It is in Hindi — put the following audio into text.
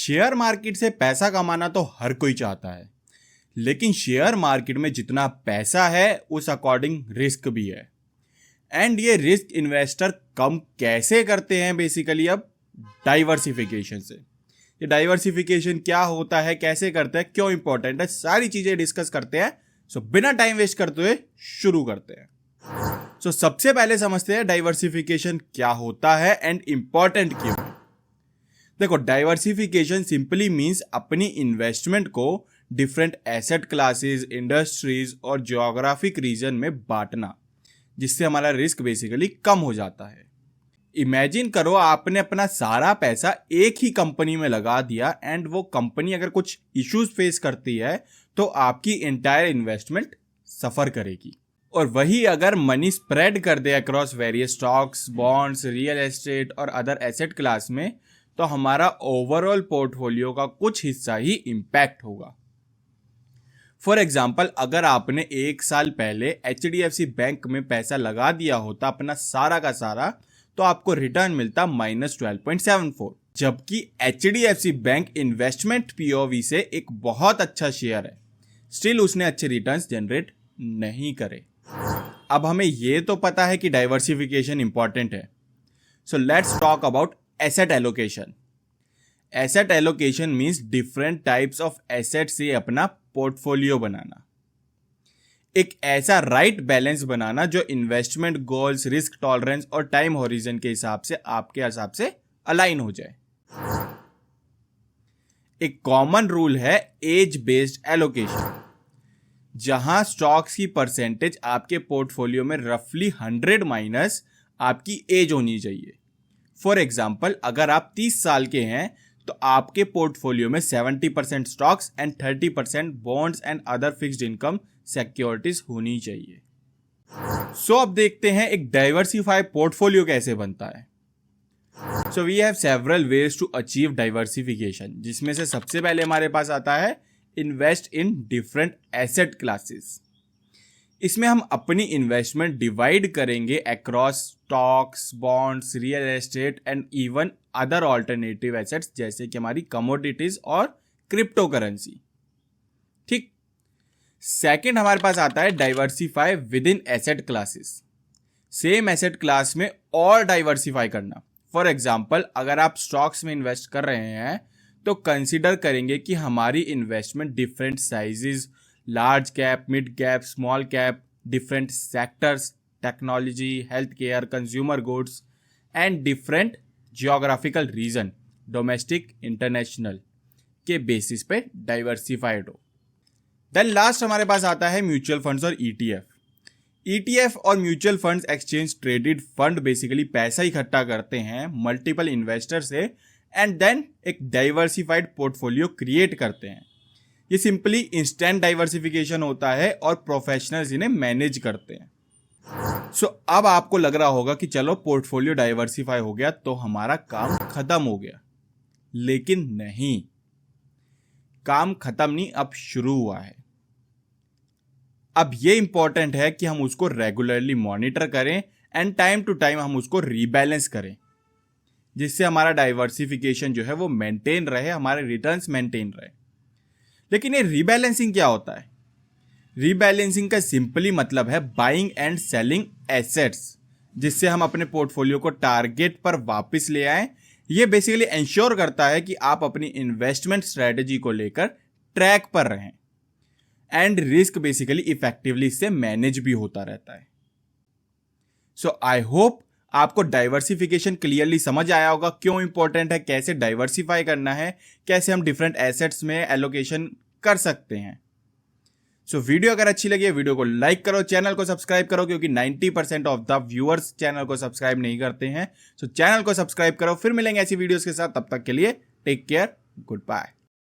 शेयर मार्केट से पैसा कमाना तो हर कोई चाहता है, लेकिन शेयर मार्केट में जितना पैसा है उस अकॉर्डिंग रिस्क भी है। एंड ये रिस्क इन्वेस्टर कम कैसे करते हैं? बेसिकली अब डाइवर्सिफिकेशन से। ये डाइवर्सिफिकेशन क्या होता है, कैसे करते हैं, क्यों इंपॉर्टेंट है, सारी चीजें डिस्कस करते हैं। सो बिना टाइम वेस्ट करते हुए शुरू करते हैं। सो सबसे पहले समझते हैं डाइवर्सिफिकेशन क्या होता है एंड इंपॉर्टेंट क्यों। देखो, डाइवर्सिफिकेशन सिंपली मींस अपनी इन्वेस्टमेंट को डिफरेंट एसेट क्लासेस, इंडस्ट्रीज और ज्योग्राफिक रीजन में बांटना, जिससे हमारा रिस्क बेसिकली कम हो जाता है। इमेजिन करो आपने अपना सारा पैसा एक ही कंपनी में लगा दिया एंड वो कंपनी अगर कुछ इश्यूज फेस करती है तो आपकी एंटायर इन्वेस्टमेंट सफर करेगी। और वही अगर मनी स्प्रेड कर दे across various stocks, bonds, real estate और अदर एसेट क्लास में, तो हमारा ओवरऑल पोर्टफोलियो का कुछ हिस्सा ही इंपैक्ट होगा। फॉर एग्जाम्पल, अगर आपने एक साल पहले HDFC बैंक में पैसा लगा दिया होता अपना सारा का सारा, तो आपको रिटर्न मिलता -12.74, जबकि HDFC बैंक इन्वेस्टमेंट POV से एक बहुत अच्छा शेयर है, स्टिल उसने अच्छे रिटर्न्स जनरेट नहीं करे। अब हमें यह तो पता है कि डाइवर्सिफिकेशन इंपॉर्टेंट है। So let's talk about asset allocation. Asset allocation means different types of asset से अपना पोर्टफोलियो बनाना, एक ऐसा राइट बैलेंस बनाना जो इन्वेस्टमेंट गोल्स, रिस्क टॉलरेंस और टाइम होरिजन के हिसाब से आपके हिसाब से अलाइन हो जाए। एक कॉमन रूल है एज बेस्ड एलोकेशन, जहां स्टॉक्स की परसेंटेज आपके पोर्टफोलियो में रफली 100 माइनस आपकी एज होनी चाहिए। फॉर एग्जाम्पल, अगर आप 30 साल के हैं तो आपके पोर्टफोलियो में 70% stocks and 30% bonds and other fixed income securities होनी चाहिए। सो अब देखते हैं एक डाइवर्सिफाइड पोर्टफोलियो कैसे बनता है। So we have several ways to achieve diversification, जिसमें से सबसे पहले हमारे पास आता है invest in different asset classes. इसमें हम अपनी इन्वेस्टमेंट डिवाइड करेंगे across stocks, bonds, real estate and even other alternative assets, जैसे कि हमारी कमोडिटीज और क्रिप्टो करेंसी। ठीक। सेकंड हमारे पास आता है diversify with in asset classes. Same asset class में और डाइवर्सिफाई करना। फॉर एग्जाम्पल, अगर आप स्टॉक्स में इन्वेस्ट कर रहे हैं तो कंसिडर करेंगे कि हमारी investment different sizes, large cap, mid cap, small cap, different sectors, technology, health care, consumer goods and different geographical region, domestic, international के बेसिस पे डाइवर्सिफाइड हो। देन लास्ट हमारे पास आता है म्यूचुअल फंड्स और ETF और mutual funds exchange traded fund basically पैसा इकट्ठा करते हैं मल्टीपल इन्वेस्टर से एंड देन एक डाइवर्सिफाइड पोर्टफोलियो क्रिएट करते हैं। ये सिंपली इंस्टेंट डाइवर्सिफिकेशन होता है और प्रोफेशनल्स इन्हें मैनेज करते हैं। सो अब आपको लग रहा होगा कि चलो पोर्टफोलियो डाइवर्सिफाई हो गया तो हमारा काम खत्म हो गया, लेकिन नहीं, काम खत्म नहीं, अब शुरू हुआ है। अब ये इंपॉर्टेंट है कि हम उसको रेगुलरली मॉनिटर करें एंड टाइम टू टाइम हम उसको रीबैलेंस करें, जिससे हमारा डाइवर्सिफिकेशन जो है वो मेंटेन रहे, हमारे रिटर्न्स मेंटेन रहे। लेकिन ये रीबैलेंसिंग क्या होता है? रीबैलेंसिंग का सिंपली मतलब है बाइंग एंड सेलिंग एसेट्स, जिससे हम अपने पोर्टफोलियो को टारगेट पर वापस ले आएं। ये बेसिकली इंश्योर करता है कि आप अपनी इन्वेस्टमेंट स्ट्रेटेजी को लेकर ट्रैक पर रहें एंड रिस्क बेसिकली इफेक्टिवली इससे मैनेज भी होता रहता है। सो आई होप आपको डाइवर्सिफिकेशन क्लियरली समझ आया होगा, क्यों इंपॉर्टेंट है, कैसे डाइवर्सिफाई करना है, कैसे हम डिफरेंट एसेट्स में एलोकेशन कर सकते हैं। सो वीडियो अगर अच्छी लगी है वीडियो को लाइक करो, चैनल को सब्सक्राइब करो, क्योंकि 90% ऑफ द व्यूअर्स चैनल को सब्सक्राइब नहीं करते हैं। सो चैनल को सब्सक्राइब करो, फिर मिलेंगे ऐसी वीडियोस के साथ। तब तक के लिए टेक केयर, गुड बाय।